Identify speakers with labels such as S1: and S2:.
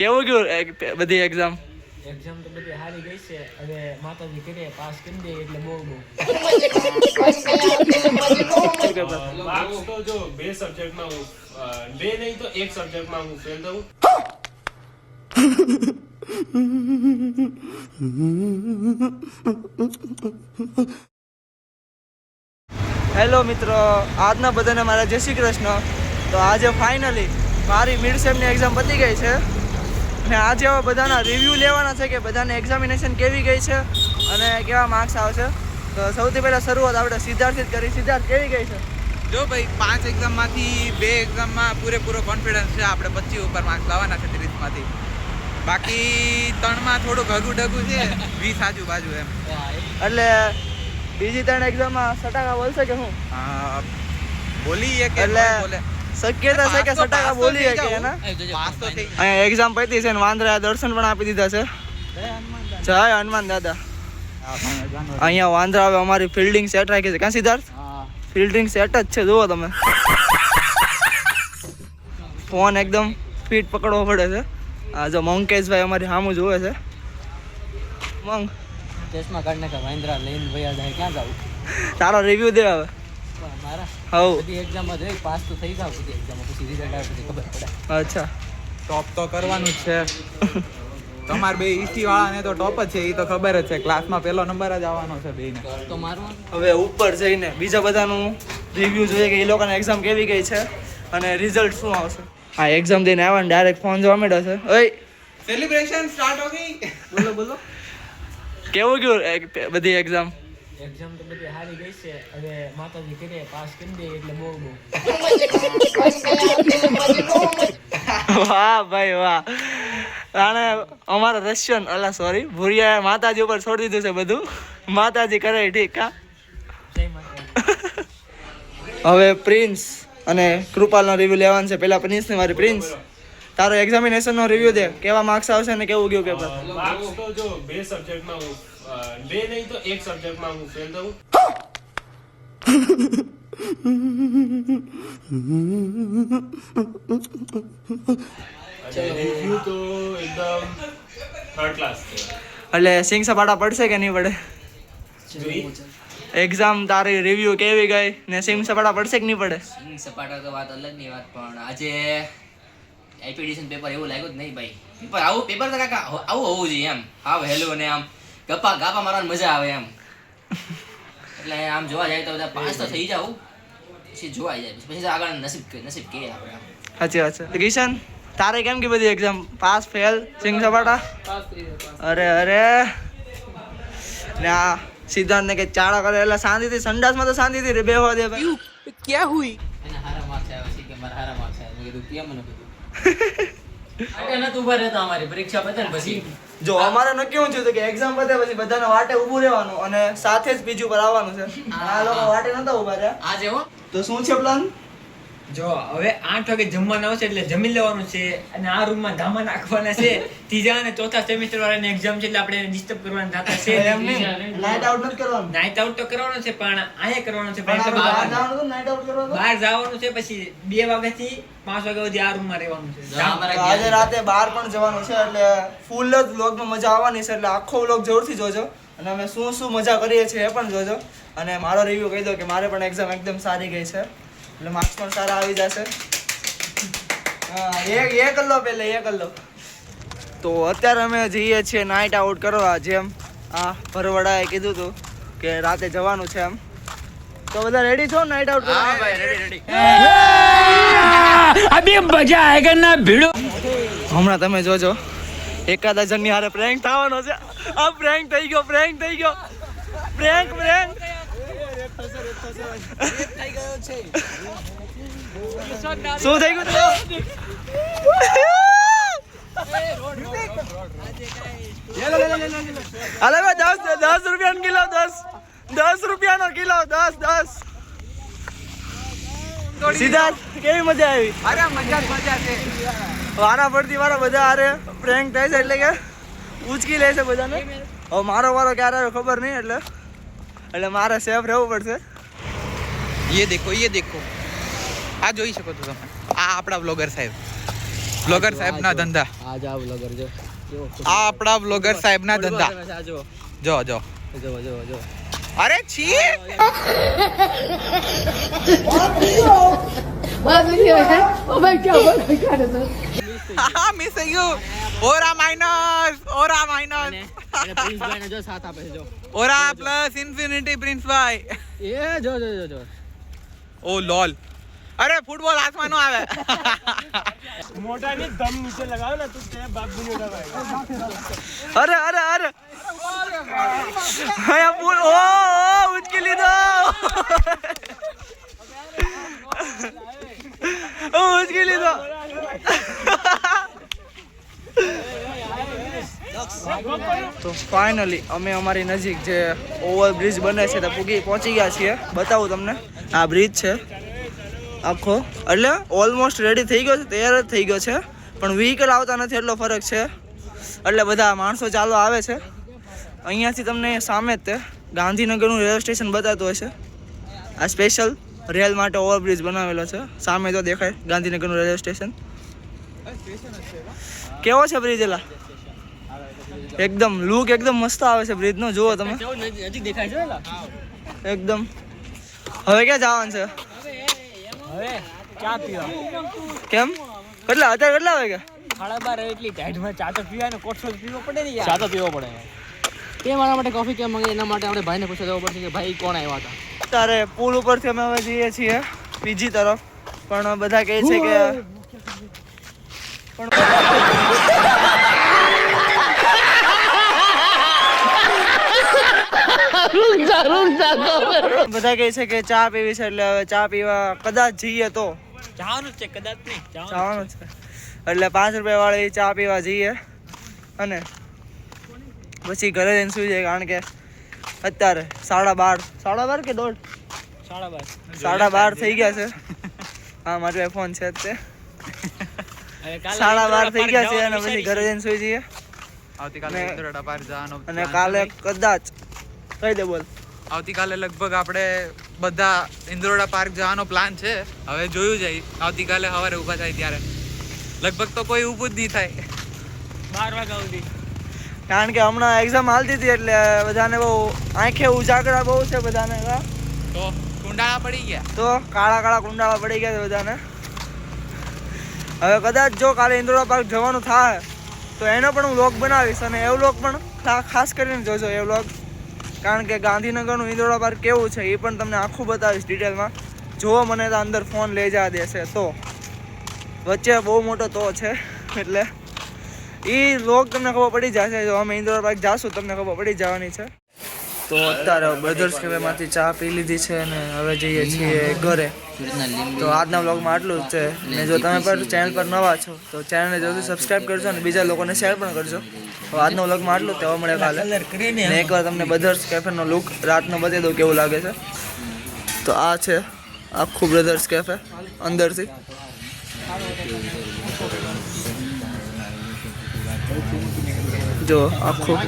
S1: કેવું ગયું બધી એક્ઝામ
S2: તો બધી હારી ગઈ છે. હવે માતાજી કરે પાસ કરી દે એટલે બહુ
S3: માર્ક્સ તો જો બે સબ્જેક્ટમાં હું બે નહીં તો એક સબ્જેક્ટમાં હું ફેલ થઉં.
S1: હેલો મિત્રો, આજના બધાને મારા જય શ્રી કૃષ્ણ. તો આજે ફાઇનલી મારી મિડ સેમની એક્ઝામ પતી ગઈ છે અને આજે હવે બધાના રિવ્યૂ લેવાના છે કે બધાને એક્ઝામિનેશન કેવી ગઈ છે અને કેવા માર્ક્સ આવશે. તો સૌથી પહેલાં શરૂઆત આપણે સિદ્ધાર્થથી જ કરી. સિદ્ધાર્થ, કેવી ગઈ છે?
S4: જો ભાઈ 5 એક્ઝામમાંથી 2 એક્ઝામમાં પૂરેપૂરો કોન્ફિડન્સ છે. આપણે 25 ઉપર માર્ક્સ લાવવાના છે 30માંથી. બાકી 3માં થોડું ઘગું ડગું છે, 20 આજુબાજુ એમ.
S1: એટલે બીજી 3 એક્ઝામમાં સટાકા બોલશે કે હું
S4: બોલીએ કે
S1: એટલે
S4: બોલે
S1: શક્યતા છે કે સટાકા બોલીએ કે એના
S4: પાસ તો થઈ.
S1: અહીંયા એક્ઝામ પતી છે ને વાંદરા દર્શન પણ આપી દીધા છે. જય હનુમાન દાદા. અહીંયા વાંદરા હવે અમારી ફિલ્ડિંગ સેટ રાખી છે. ક્યાં સિદ્ધાર્થ? ફિલ્ડિંગ સેટ જ છે, જુઓ તમે. ફોન એકદમ ફિટ પકડવો પડે છે. આ જો મંકેશભાઈ અમારી સામું જોવે છે. મંગ
S2: ચશ્મા કાઢને કે વાંદરા લઈને ભયા જાય ક્યાં જાવ?
S1: તારો રિવ્યુ દે હવે.
S2: મારા
S1: હવ
S2: બધી એક્ઝામમાં જોઈ પાસ તો થઈ જાવ. બધી એક્ઝામમાં પછી રિઝલ્ટ આવે પછી ખબર પડે.
S1: અચ્છા,
S4: ટોપ તો કરવાનું જ છે. તમાર બે ઈસી વાળાને તો ટોપ જ છે, એ તો ખબર જ છે. ક્લાસમાં પહેલો નંબર જ આવવાનો છે બેયને.
S2: તો મારવાનું
S1: હવે ઉપર જઈને બીજા બધાનું રિવ્યુ જોઈએ કે એ લોકોની એક્ઝામ કેવી ગઈ છે અને રિઝલ્ટ શું આવશે. હા, એક્ઝામ દઈને આવ્યા ને ડાયરેક્ટ ફોન જોવા માંડ્યો છે. ઓય,
S4: સેલિબ્રેશન સ્ટાર્ટ હો ગઈ.
S1: બોલો બોલો, કેવું ગયું બધી એક્ઝામ?
S2: એક્ઝામ તો બધી હારી ગઈ છે. હવે માતાજી કરે પાસ કરી દે એટલે બહુ
S1: વાહ ભાઈ વાહ. અને અમારા રશિયન સોરી ભૂરિયા માતાજી ઉપર છોડી દીધું છે બધું. માતાજી કરે ઠીક. હા,
S2: જય માતા.
S1: હવે પ્રિન્સ અને કૃપાલનો રિવ્યુ લેવાનો છે. પહેલા પ્રિન્સને મારી. પ્રિન્સ, તારો એક્ઝામિનેશનનો રિવ્યુ દે. કેવા માર્ક્સ આવશે ને કેવું ગયું પેપર?
S3: માર્ક્સ તો જો બે સબ્જેક્ટમાં હું બે નહીં તો એક સબ્જેક્ટમાં હું ફેલ થઉં. રિવ્યુ તો એકદમ થર્ડ ક્લાસ છે.
S1: એટલે સિંગ સપાટા પડશે કે નહીં પડે? એક્ઝામ તારી રિવ્યુ કેવી ગઈ ને સિંગ સપાટા પડશે કે નહીં પડે?
S5: સપાટા તો વાત અલગની વાત, પણ આજે એપ્લિકેશન પેપર એવું લાગ્યું જ નહીં ભાઈ. પેપર આવું પેપર તો કાકા આવું હોવું જોઈએ એમ. હાવ હેલો ને આમ ગપ્પા ગાપા મારવાની મજા આવે એમ. એટલે આમ જોવા જાય તો બધા પાસ તો થઈ જાવ, પછી જોવા જાય પછી આગળ નસીબ કે આપણે આમ.
S1: સાચી વાત છે. કિશન, તારે કેમ કે બધી એક્ઝામ પાસ ફેલ સિંગ સપાટા? અરે અરે, ને આ સિદ્ધાર્થને કે ચાળા કરે એટલે શાંતિથી સંડાસમાં તો શાંતિથી બેહવા દે ભાઈ.
S5: એના હારા માર્ક્સ આવ્યા છે કે મારા હારા માર્ક્સ આવ્યા? મેં કીધું કેમ મને કીધું આગળ નથી ઉભા રહેતા. અમારી પરીક્ષા પતે ને પછી
S1: જો અમારે નક્કી શું થયું કે એક્ઝામ પતે પછી બધાને વાટે ઊભું રહેવાનું અને સાથે જ બીજું પર આવવાનું છે. આ લોકો વાટે નતા ઊભા રહ્યા.
S5: આજે હો
S1: તો શું છે પ્લાન?
S2: જો હવે 8 વાગે જમવાનું આવશે એટલે જમી લેવાનું છે અને આ રૂમમાં ધામા નાખવાના છે. ત્રીજા અને ચોથા સેમેસ્ટર વાળાની એક્ઝામ છે એટલે આપણે ડિસ્ટર્બ કરવાના થતા છે.
S1: નાઈટ આઉટ નથી કરવાનું.
S2: નાઈટ આઉટ તો કરવાનું છે પણ અહીંયા કરવાનું છે.
S1: પણ આપણે બહાર જવાનું હતું, નાઈટ આઉટ કરવાનું.
S2: બહાર જવાનું છે પછી 2 વાગ્યાથી 5 વાગ્યા સુધી આ રૂમમાં રહેવાનું છે.
S5: જો અમારા
S1: તો આજે રાતે બહાર પણ જવાનું છે એટલે ફૂલ જ વ્લોગમાં મજા આવવાની છે. એટલે આખો વ્લોગ જરૂરથી જોજો અને અમે શું શું મજા કરીએ છીએ એ પણ જોજો. અને મારો રિવ્યુ કહી દો કે મારે પણ એક્ઝામ એકદમ સારી ગઈ છે એટલે માર્ક્સ પણ સારા આવી જશે. હા, એ કરી લો પહેલે એ કરી લો. તો અત્યારે અમે જઈએ છીએ નાઇટ આઉટ કરવા, જેમ આ ભરવડાએ કીધું હતું કે રાતે જવાનું છે એમ. તો બધા રેડી છો નાઇટ આઉટ કરવા?
S5: હા ભાઈ, રેડી.
S2: અભી મજા આયેગા ના ભીડો.
S1: હમણાં તમે જોજો એકાદા જણની હારે પ્રેન્ક થવાનો છે. આ પ્રેન્ક થઈ ગયો, પ્રેન્ક થઈ ગયો, પ્રેન્ક પ્રેન્ક શું થઈ ગયું? અલે ભાઈ 10 રૂપિયાનો કિલો, 10 રૂપિયાનો કિલો, 10. સિદ્ધાર્થ, કેવી મજા આવી?
S4: અરે મજા છે.
S1: વારા પડતી વાળા બધા હારે પ્રેન્ક થાય છે એટલે કે ઉચકી લે છે બધાને. હવે મારો વારો ક્યારે આવ્યો ખબર નહીં એટલે મારે સેફ રહેવું પડશે.
S4: ये देखो આ જોઈ શકો છો તમે. આ આપણા બ્લોગર સાહેબ. બ્લોગર સાહેબના ધંધા.
S2: આ જા બ્લોગર જો
S4: આ આપણા બ્લોગર સાહેબના ધંધા. જો જો અરે છી મિસ થઈ ગયું. ઓરા માઇનસ
S2: જો સાથ આપે છે જો
S4: ઓરા પ્લસ ઇન્ફિનિટી પ્રિન્સભાઈ.
S2: એ જો
S4: ઓ લોલ. અરે ફૂટબોલ હાથમાં નો આવે.
S3: મોટાની દમ નીચે લગાવ ને તું તે બાપ બની લગાવ.
S1: અરે આયા પૂર ઓ ઉચકી લીધો. ઉચકી લીધો. તો ફાઇનલી અમે અમારી નજીક જે ઓવરબ્રિજ બને છે ત્યાં પહોંચી ગયા છીએ. બતાવું તમને, આ બ્રિજ છે આખો, એટલે ઓલમોસ્ટ રેડી થઈ ગયો છે, તૈયાર જ થઈ ગયો છે, પણ વ્હીકલ આવતા નથી એટલો ફરક છે. એટલે બધા માણસો ચાલુ આવે છે. અહીંયાથી તમને સામે જ તે ગાંધીનગરનું રેલવે સ્ટેશન બતાતું હશે. આ સ્પેશિયલ રેલ માટે ઓવરબ્રિજ બનાવેલો છે. સામે તો દેખાય ગાંધીનગરનું રેલવે સ્ટેશન. કેવો છે બ્રિજ? એલા એકદમ લુક એકદમ મસ્ત આવે છે બ્રિજનો. જુઓ તમે,
S2: નજીક દેખાય છે
S1: એકદમ. હવે ક્યાં જવાનું છે?
S2: હવે ચા પીવા.
S1: કેમ? અત્યારે કેટલા વાગ્યા?
S2: 12:30 એટલી ટાઈટમાં ચા તો પીવાય ને કોઠો પીવો પડે ને યાર. ચા તો પીવો પડે. તે મારા માટે કોફી કેમ માંગે એના માટે આપણે ભાઈને પૂછવા જવું પડશે કે ભાઈ કોણ આવ્યા હતા.
S1: ત્યારે પુલ ઉપરથી અમે હવે જઈએ છીએ બીજી તરફ, પણ બધા કહે છે કે બધા કહે છે કે ચા પીવી છે, એટલે હવે ચા પીવા કદાચ જઈએ તો
S2: જવાનું છે, કદાચ નહીં
S1: જવાનું છે. એટલે 5 રૂપિયા વાળી ચા પીવા જઈએ અને પછી ઘરે જઈને સુઈ જાય. કારણ કે અત્યારે 12:30 કે 1:30 12:30 થઈ ગયા છે. હા, મારી પાસે ફોન છે જ તે. 12:30 થઈ ગયા છે અને પછી ઘરે જઈને સુઈ જઈએ.
S4: આવતીકાલે ઇન્દ્રોડા પાર્ક જવાનો
S1: અને કાલે કદાચ કહી દે બોલ.
S4: આવતીકાલે લગભગ આપણે બધા ઇન્દ્રોડા પાર્ક જવાનો પ્લાન છે. હવે જોયું જાય આવતીકાલે સવારે ઊભા થાય ત્યારે. લગભગ તો કોઈ ઊભું જ નહીં થાય
S2: 12 વાગ્યા સુધી.
S1: કારણ કે હમણાં એક્ઝામ હાલતી હતી એટલે બધાને બહુ આંખે ઉજાગરા બહુ છે બધાને.
S4: તો કુંડાળા પડી ગયા,
S1: તો કાળા કુંડાળા પડી ગયા છે બધાને. હવે કદાચ જો કાલે ઇન્દ્રોડા પાર્ક જવાનું થાય તો એનો પણ હું વ્લોગ બનાવીશ, અને એ વ્લોગ પણ ખાસ કરીને જોજો એ વ્લોગ. કારણ કે ગાંધીનગરનું ઇન્દ્રોડા પાર્ક કેવું છે એ પણ તમને આખું બતાવીશ ડિટેલમાં. જો મને તો અંદર ફોન લઈ જવા દેશે તો. વચ્ચે બહુ મોટો તો છે એટલે એ વ્લોગ તમને ખબર પડી જશે. જો અમે ઇન્દ્રોડા પાર્ક જાશું તમને ખબર પડી જવાની છે. તો અત્યારે બ્રધર્સ કેફેમાંથી ચા પી લીધી છે અને હવે જઈએ છીએ ઘરે. તો આજના વ્લોગમાં આટલું જ છે. ને જો તમે પણ ચેનલ પર નવા છો તો ચેનલને જલ્દી સબસ્ક્રાઈબ કરજો અને બીજા લોકોને શેર પણ કરજો. તો આજનો વ્લોગમાં આટલું જ. તેવા મળે કાલે. ને એકવાર તમને બ્રધર્સ કેફેનો લુક રાતનો બતાવી દઉં કેવું લાગે છે. તો આ છે આખું બ્રધર્સ કેફે અંદરથી. જો આખું